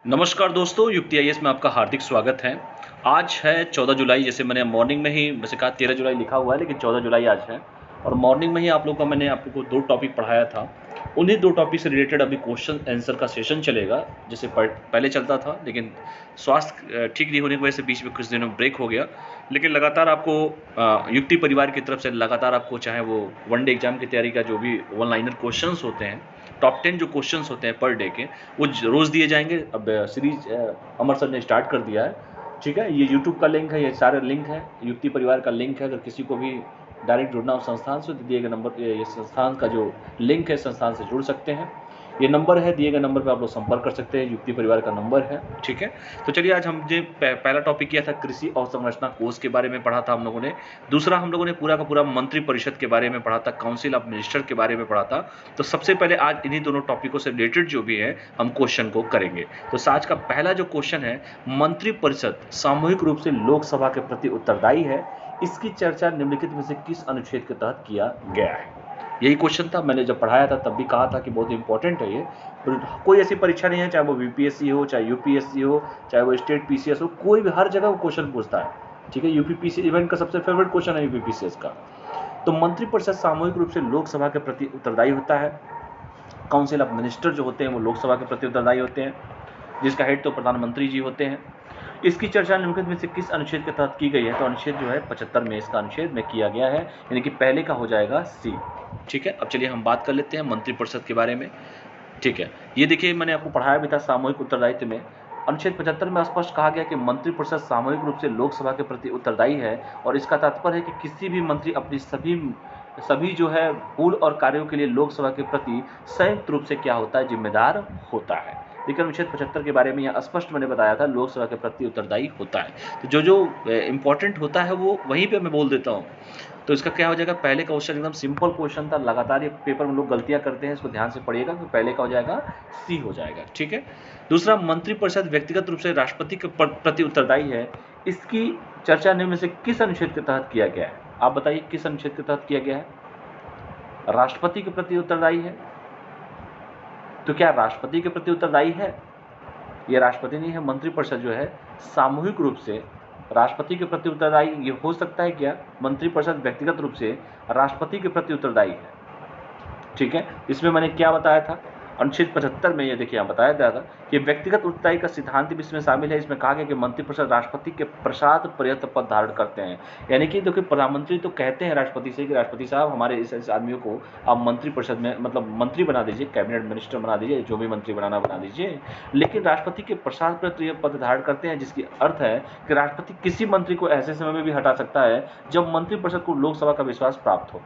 नमस्कार दोस्तों, युक्ति आईएएस में आपका हार्दिक स्वागत है। आज है 14 जुलाई। जैसे मैंने मॉर्निंग में ही वैसे कहा 13 जुलाई लिखा हुआ है, लेकिन 14 जुलाई आज है। और मॉर्निंग में ही मैंने आप लोग को 2 टॉपिक पढ़ाया था। उन्हीं 2 टॉपिक से रिलेटेड अभी क्वेश्चन आंसर का सेशन चलेगा। जैसे पहले चलता था, लेकिन स्वास्थ्य ठीक नहीं होने की वजह से बीच में कुछ दिनों ब्रेक हो गया। लेकिन लगातार आपको युक्ति परिवार की तरफ से लगातार आपको, चाहे वो वन डे एग्जाम की तैयारी का जो भी वन लाइनर क्वेश्चंस होते हैं, टॉप 10 जो क्वेश्चंस होते हैं पर डे के, वो रोज़ दिए जाएंगे। अब सीरीज अमर सर ने स्टार्ट कर दिया है। ठीक है, ये यूट्यूब का लिंक है, ये सारे लिंक है, युक्ति परिवार का लिंक है। अगर किसी को भी डायरेक्ट जुड़ना हो संस्थान से, तो दिए गए नंबर, ये संस्थान का जो लिंक है, संस्थान से जुड़ सकते हैं। ये नंबर है, दिए गए नंबर पर आप लोग संपर्क कर सकते हैं, युक्ति परिवार का नंबर है। ठीक है, तो चलिए आज हमने पहला टॉपिक किया था कृषि अवसंरचना कोष के बारे में पढ़ा था हम लोगों ने। दूसरा हम लोगों ने पूरा का पूरा मंत्रिपरिषद के बारे में पढ़ा था, काउंसिल ऑफ मिनिस्टर के बारे में पढ़ा था। तो सबसे पहले आज इन्हीं दोनों टॉपिकों से रिलेटेड जो भी है हम क्वेश्चन को करेंगे। तो आज का पहला जो क्वेश्चन है, मंत्रिपरिषद सामूहिक रूप से लोकसभा के प्रति उत्तरदायी है, इसकी चर्चा निम्नलिखित में से किस अनुच्छेद के तहत किया गया है? यही क्वेश्चन था। मैंने जब पढ़ाया था तब भी कहा था कि बहुत इंपॉर्टेंट है ये। कोई ऐसी परीक्षा नहीं है, चाहे वो बीपीएससी हो, चाहे यूपीएससी हो, चाहे वो स्टेट पीसीएस हो, कोई भी हर जगह वो क्वेश्चन पूछता है। ठीक है, यूपीपीसी इवेंट का सबसे फेवरेट क्वेश्चन है यूपीपीसीएस का। तो मंत्रिपरिषद सामूहिक रूप से लोकसभा के प्रति उत्तरदायी होता है। काउंसिल ऑफ मिनिस्टर जो होते हैं वो लोकसभा के प्रति उत्तरदायी होते हैं, जिसका हेड तो प्रधानमंत्री जी होते हैं। इसकी चर्चा निम्नलिखित में से किस अनुच्छेद के तहत की गई है? तो अनुच्छेद जो है 75 में इसका अनुच्छेद में किया गया है, यानी कि पहले का हो जाएगा सी। ठीक है, अब चलिए हम बात कर लेते हैं मंत्रिपरिषद के बारे में। ठीक है, ये देखिए मैंने आपको पढ़ाया भी था सामूहिक उत्तरदायित्व में। अनुच्छेद 75 में स्पष्ट कहा गया कि मंत्रिपरिषद सामूहिक रूप से लोकसभा के प्रति उत्तरदायी है, और इसका तात्पर्य है कि किसी भी मंत्री अपनी सभी जो है पूल और कार्यों के लिए लोकसभा के प्रति संयुक्त रूप से क्या होता है, जिम्मेदार होता है। लेकिन अनुच्छेद 75 के बारे में यहाँ स्पष्ट मैंने बताया था, लोकसभा के प्रति उत्तरदायी होता है। तो जो जो इंपॉर्टेंट होता है वो वहीं पे मैं बोल देता हूँ। तो इसका क्या हो जाएगा? पहले का क्वेश्चन एकदम सिंपल क्वेश्चन था। लगातार ये पेपर में लोग गलतियां करते हैं, इसको ध्यान से पढ़िएगा। तो पहले का हो जाएगा सी हो जाएगा। ठीक है, दूसरा, मंत्रिपरिषद व्यक्तिगत रूप से राष्ट्रपति के प्रति उत्तरदायी है, इसकी चर्चा निम्न में से किस अनुच्छेद के तहत किया गया है? आप बताइए किस अनुच्छेद के तहत किया गया है? राष्ट्रपति के प्रति उत्तरदायी है, तो क्या राष्ट्रपति के प्रति उत्तरदायी है? ये राष्ट्रपति नहीं है। मंत्रिपरिषद जो है सामूहिक रूप से राष्ट्रपति के प्रति उत्तरदायी ये हो सकता है क्या? मंत्रिपरिषद व्यक्तिगत रूप से राष्ट्रपति के प्रति उत्तरदायी है। ठीक है, इसमें मैंने क्या बताया था? अनुच्छेद 75 में ये देखिए यहाँ बताया गया था कि व्यक्तिगत उत्तरदायी का सिद्धांत भी इसमें शामिल है। इसमें कहा गया कि मंत्रिपरिषद राष्ट्रपति के प्रसाद पर्यंत पद धारण करते हैं। यानी कि देखिए प्रधानमंत्री तो कहते हैं राष्ट्रपति से कि राष्ट्रपति साहब हमारे इस आदमियों को आप मंत्रिपरिषद में मतलब मंत्री बना दीजिए, कैबिनेट मिनिस्टर बना दीजिए, जो भी मंत्री बनाना बना दीजिए। लेकिन राष्ट्रपति के प्रसाद पर्यंत ये पद धारण करते हैं, जिसकी अर्थ है कि राष्ट्रपति किसी मंत्री को ऐसे समय में भी हटा सकता है जब मंत्रिपरिषद को लोकसभा का विश्वास प्राप्त हो।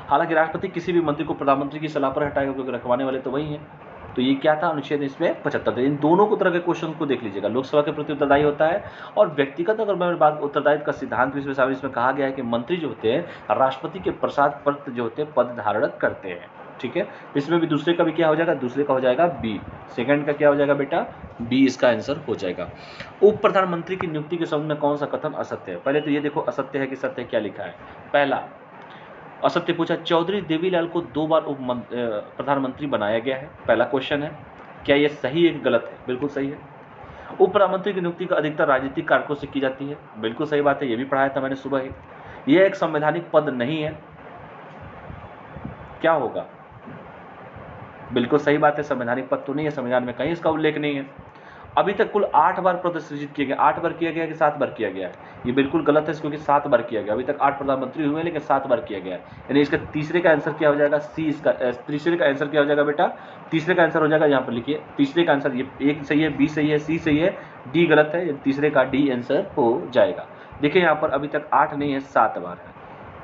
हालांकि राष्ट्रपति किसी भी मंत्री को प्रधानमंत्री की सलाह पर हटाएगा, क्योंकि रखवाने वाले तो वही हैं। तो ये क्या था? अनुच्छेद इसमें 75। इन दोनों को तरह के क्वेश्चन को देख लीजिएगा। लोकसभा के प्रति उत्तरदायी होता है, और व्यक्तिगत अगर मैं बात उत्तरदायित्व का सिद्धांत भी इसमें शामिल। इसमें कहा गया है कि मंत्री जो होते हैं राष्ट्रपति के प्रसाद पर जो होते हैं पद धारण करते हैं। ठीक है, इसमें भी दूसरे का भी क्या हो जाएगा? दूसरे का हो जाएगा बी। सेकंड का क्या हो जाएगा बेटा? बी इसका आंसर हो जाएगा। उप प्रधानमंत्री की नियुक्ति के संबंध में कौन सा कथन असत्य है? पहले तो ये देखो असत्य है कि सत्य, क्या लिखा है। पहला असत्य पूछा, चौधरी देवीलाल को 2 बार प्रधानमंत्री बनाया गया है। पहला क्वेश्चन है, क्या यह सही है कि गलत है? बिल्कुल सही है। उप प्रधानमंत्री की नियुक्ति का अधिकतर राजनीतिक कारकों से की जाती है। बिल्कुल सही बात है, यह भी पढ़ाया था मैंने सुबह ही। यह एक संवैधानिक पद नहीं है। क्या होगा? बिल्कुल सही बात है, संवैधानिक पद तो नहीं है, संविधान में कहीं इसका उल्लेख नहीं है। अभी तक कुल 8 बार पद सृजित किए गए। 8 बार किया गया कि 7 बार किया गया है? ये बिल्कुल गलत है, क्योंकि 7 बार किया गया। अभी तक 8 प्रधानमंत्री हुए, लेकिन 7 बार किया गया है। यानी इसका तीसरे का आंसर क्या हो जाएगा? सी। इसका तीसरे का आंसर क्या हो जाएगा बेटा? तीसरे का आंसर हो जाएगा, यहाँ पर लिखिए तीसरे का आंसर। ये एक सही है, बी सही है, सी सही है, डी गलत है। तीसरे का डी आंसर हो जाएगा। देखिए यहाँ पर अभी तक 8 नहीं है, 7 बार है।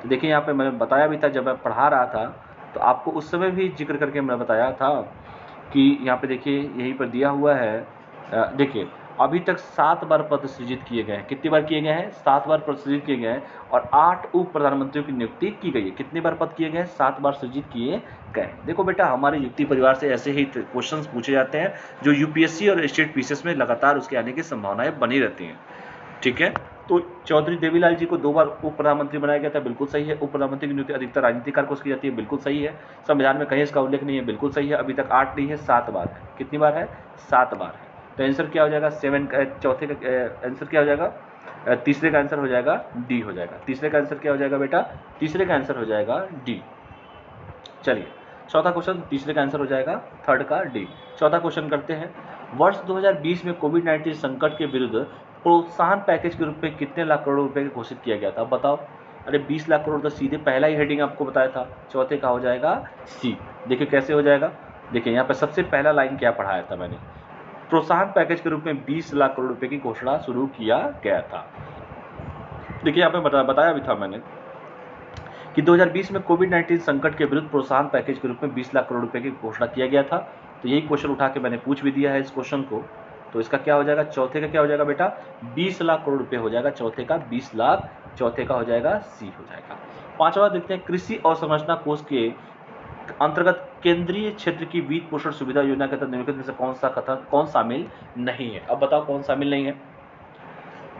तो देखिए यहाँ पर मैंने बताया भी था, जब मैं पढ़ा रहा था तो आपको उस समय भी जिक्र करके मैंने बताया था कि यहाँ पे देखिए यहीं पर दिया हुआ है। देखिए अभी तक 7 बार पद सृजित किए गए हैं। कितनी बार किए गए हैं? 7 बार पद सृजित किए गए हैं, और 8 उप प्रधानमंत्रियों की नियुक्ति की गई है। कितनी बार पद किए गए हैं? 7 बार सृजित किए गए। देखो बेटा, हमारे युक्ति परिवार से ऐसे ही क्वेश्चंस पूछे जाते हैं, जो यूपीएससी और स्टेट पीसीएस में लगातार उसके आने की संभावनाएं बनी रहती हैं। ठीक है। तो चौधरी देवीलाल जी को 2 बार उप प्रधानमंत्री बनाया गया था, बिल्कुल सही है। उप प्रधानमंत्री की नियुक्ति अधिकतर राजनीतिक कार्यों की जाती है, बिल्कुल सही है। संविधान में कहीं इसका उल्लेख नहीं है, बिल्कुल सही है। अभी तक 8 नहीं है, 7 बार है। कितनी बार है? 7 बार है। तो आंसर क्या हो जाएगा? चौथे का आंसर क्या हो जाएगा? तीसरे का आंसर हो जाएगा डी हो जाएगा। तीसरे का आंसर क्या हो जाएगा बेटा? तीसरे का आंसर हो जाएगा डी। चलिए चौथा क्वेश्चन, तीसरे का आंसर हो जाएगा थर्ड का डी। चौथा क्वेश्चन करते हैं। वर्ष 2020 में कोविड-19 संकट के विरुद्ध प्रोत्साहन पैकेज के रूप में कितने लाख करोड़ रुपए घोषित किया गया था? बताओ। अरे 20 लाख करोड़ तो सीधे पहला ही हेडिंग आपको बताया था। चौथे का हो जाएगा सी। देखिए कैसे हो जाएगा। देखिए यहाँ पर सबसे पहला लाइन क्या पढ़ाया था मैंने, प्रोत्साहन पैकेज के रूप में 20 लाख करोड़ रुपए की घोषणा शुरू किया गया था। देखिए यहाँ पे बताया भी था मैंने कि 2020 में कोविड-19 संकट के विरुद्ध प्रोत्साहन पैकेज के रूप में 20 लाख करोड़ रुपए की घोषणा किया गया था। तो यही क्वेश्चन उठा के मैंने पूछ भी दिया है इस क्वेश्चन को। तो इसका क्या हो जाएगा? चौथे का क्या हो जाएगा बेटा? 20 लाख करोड़ रुपए हो जाएगा। चौथे का 20 लाख, चौथे का हो जाएगा सी हो जाएगा। पांचवा देखते हैं, कृषि अवसंरचना कोष के अंतर्गत केंद्रीय क्षेत्र की वित्त पोषण सुविधा योजना के तहत निम्नलिखित में से कौन शामिल नहीं है? अब बताओ कौन शामिल नहीं है।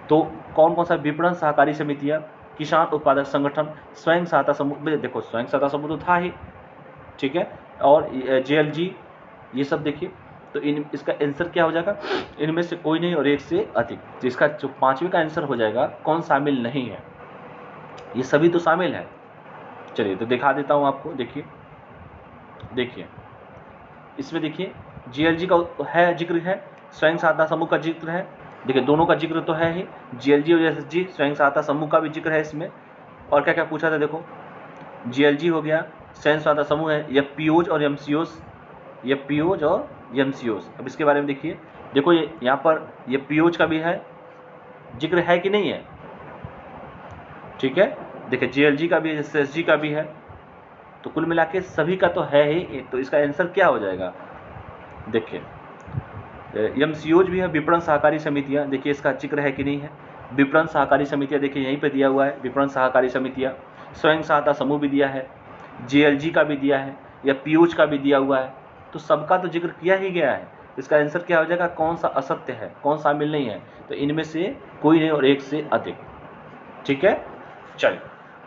तो कौन कौन सा? विपणन सहकारी समितियां, किसान उत्पादक संगठन, स्वयं सहायता समूह। देखो स्वयं सहायता समूह तो था ही, ठीक है, और जेएलजी, ये सब देखिए। तो इसका आंसर क्या हो जाएगा? इनमें से कोई नहीं और एक से अधिक। तो इसका जो पांचवे का आंसर हो जाएगा कौन शामिल नहीं है? ये सभी तो शामिल है। चलिए तो दिखा देता हूं आपको। देखिए इसमें देखिए जीएलजी का है जिक्र है, स्वयं सहायता समूह का जिक्र है। देखिए दोनों का जिक्र तो है ही, जीएलजी और एसएचजी स्वयं सहायता समूह का भी जिक्र है इसमें। और क्या क्या पूछा था? देखो जीएलजी हो गया, स्वयं सहायता समूह है, या पीओज और एमसीओज, ये पीओज और एमसीओज। अब इसके बारे में देखिए, देखो ये यहाँ पर ये पीओज का भी है जिक्र है कि नहीं है? ठीक है, देखिए जीएलजी का भी है, एसएचजी का भी है। तो कुल मिला के सभी का तो है ही। तो इसका आंसर क्या हो जाएगा? देखिए एमसीओज भी है, विपणन सहकारी समितियां। देखिए इसका जिक्र है कि नहीं है? विपणन सहकारी समितियां देखिए यहीं पे दिया हुआ है, विपणन सहकारी समितियां। स्वयं सहायता समूह भी दिया है, जीएलजी का भी दिया है, या पीओज का भी दिया हुआ है। तो सबका तो जिक्र किया ही गया है। इसका आंसर क्या हो जाएगा? कौन सा असत्य है, कौन शामिल नहीं है? तो इनमें से कोई नहीं और एक से अधिक। ठीक है, चलिए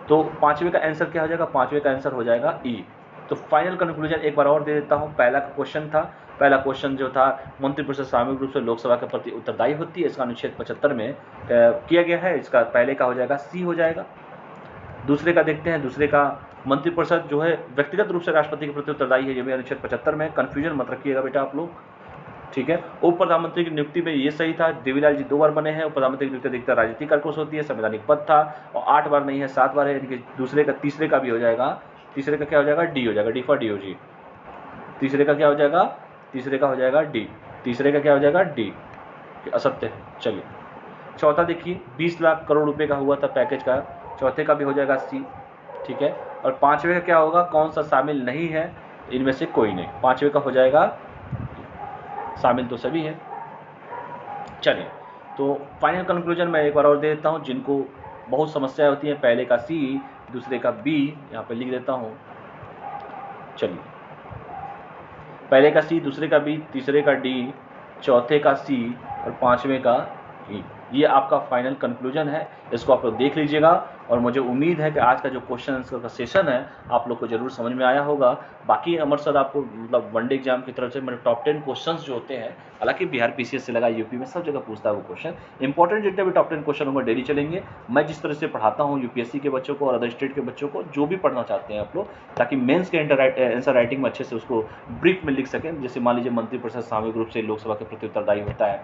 तो पांचवे का आंसर क्या हो जाएगा? पांचवे का आंसर हो जाएगा ई। तो फाइनल कंक्लूजन एक बार और दे देता हूं। पहला क्वेश्चन था, पहला क्वेश्चन जो था, मंत्रिपरिषद सामूहिक रूप से लोकसभा के प्रति उत्तरदायी होती है, इसका अनुच्छेद 75 में किया गया है। इसका पहले का हो जाएगा सी हो जाएगा। दूसरे का देखते हैं, दूसरे का मंत्रिपरिषद जो है व्यक्तिगत रूप से राष्ट्रपति के प्रति उत्तरदायी है, ये भी अनुच्छेद 75 में। कंफ्यूजन मत रखिएगा बेटा आप लोग, ठीक है। उप प्रधानमंत्री की नियुक्ति में ये सही था, देवीलाल जी 2 बार बने हैं। उप प्रधानमंत्री की नियुक्ति अधिकतर राजनीतिक कार्यकोष होती है, संवैधानिक पद था, और 8 बार नहीं है 7 बार है, यानी कि तीसरे का भी हो जाएगा। तीसरे का क्या हो जाएगा? डी हो जाएगा, डी फॉर डीओजी। तीसरे का क्या हो जाएगा? तीसरे का हो जाएगा डी। तीसरे का क्या हो जाएगा? डी, असत्य है। चलिए चौथा देखिए, 20 लाख करोड़ रुपए का हुआ था पैकेज का, चौथे का भी हो जाएगा सी, ठीक है। और पांचवे का क्या होगा? कौन सा शामिल नहीं है? इनमें से कोई नहीं। पांचवे का हो जाएगा, शामिल तो सभी है। चलिए तो फाइनल कंक्लूजन मैं एक बार और दे देता हूं। जिनको बहुत समस्याएं होती हैं, पहले का सी, दूसरे का बी, यहाँ पे लिख देता हूं। चलिए पहले का सी, दूसरे का बी, तीसरे का डी, चौथे का सी और पांचवे का ई। ये आपका फाइनल कंक्लूजन है। इसको आप लोग देख लीजिएगा, और मुझे उम्मीद है कि आज का जो क्वेश्चन आंसर का सेशन है आप लोग को जरूर समझ में आया होगा। बाकी अमर सर आपको मतलब वनडे एग्जाम की तरफ से मेरे टॉप 10 क्वेश्चंस जो होते हैं, हालांकि बिहार पीसीएस से लगा, यूपी में सब जगह पूछता है वो क्वेश्चन। इंपॉर्टेंट जितने भी टॉप 10 क्वेश्चन होंगे डेली चलेंगे। मैं जिस तरह से पढ़ाता हूँ यूपीएससी के बच्चों को और अदर स्टेट के बच्चों को, जो भी पढ़ना चाहते हैं आप लोग, ताकि मेंस के आंसर राइटिंग में अच्छे से उसको ब्रीफ में लिख सकें। जैसे मान लीजिए मंत्रिपरिषद सामूहिक रूप से लोकसभा के प्रति उत्तरदायी होता है,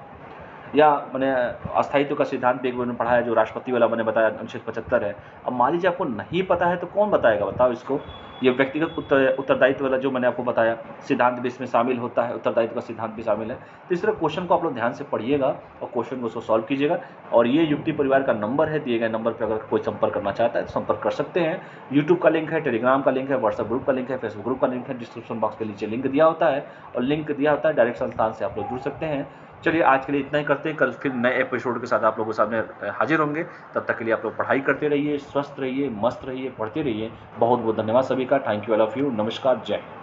या मैंने अस्थायित्व का सिद्धांत एक मैंने पढ़ाया, जो राष्ट्रपति वाला मैंने बताया अनुच्छेद 75 है। अब मान लीजिए आपको नहीं पता है तो कौन बताएगा? बताओ इसको। ये व्यक्तिगत उत्तरदायित्व वाला जो मैंने आपको बताया सिद्धांत भी इसमें शामिल होता है, उत्तरदायित्व का सिद्धांत भी शामिल है। तो इस तरह क्वेश्चन को आप लोग ध्यान से पढ़िएगा और क्वेश्चन को उसको सॉल्व कीजिएगा। और ये युक्ति परिवार का नंबर है, दिए गए नंबर पर अगर कोई संपर्क करना चाहता है तो संपर्क कर सकते हैं। यूट्यूब का लिंक है, टेलीग्राम का लिंक है, व्हाट्सएप ग्रुप का लिंक है, फेसबुक ग्रुप का लिंक है, डिस्क्रिप्शन बॉक्स के नीचे लिंक दिया होता है, और लिंक दिया होता है डायरेक्ट संस्थान से आप लोग जुड़ सकते हैं। चलिए आज के लिए इतना ही करते हैं, कल फिर नए एपिसोड के साथ आप लोगों के सामने हाजिर होंगे। तब तक के लिए आप लोग पढ़ाई करते रहिए, स्वस्थ रहिए, मस्त रहिए, पढ़ते रहिए। बहुत बहुत धन्यवाद सभी का। Thank you all of you. नमस्कार, जय हिंद।